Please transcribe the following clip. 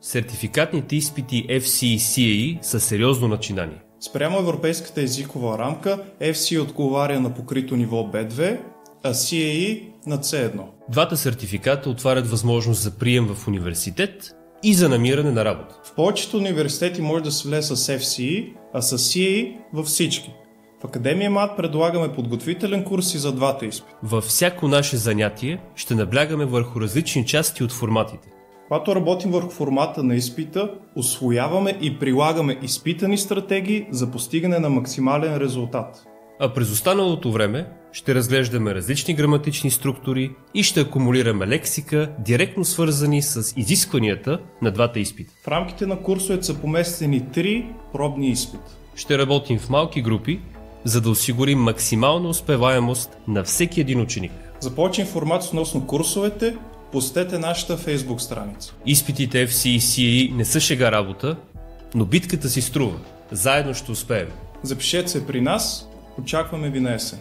сертификатните изпити FC и CAE са сериозно начинание. Спрямо европейската езикова рамка, FC отговаря на покрито ниво B2, а CAE на C1. Двата сертификата отварят възможност за прием в университет и за намиране на работа. В повечето университети може да се влезе с FCE, а с CAE във всички. В Академия МАТ предлагаме подготвителен курс и за двата изпита. Във всяко наше занятие ще наблягаме върху различни части от форматите. Когато работим върху формата на изпита, усвояваме и прилагаме изпитани стратегии за постигане на максимален резултат. А през останалото време ще разглеждаме различни граматични структури и ще акумулираме лексика, директно свързани с изискванията на двата изпита. В рамките на курсовете са поместени 3 пробни изпита. Ще работим в малки групи, за да осигурим максимална успеваемост на всеки един ученик. За повече информация относно курсовете, посетете нашата Facebook страница. Изпитите FC и CAE не са шега работа, но битката си струва. Заедно ще успеем. Запишете се при нас, очакваме ви на есен.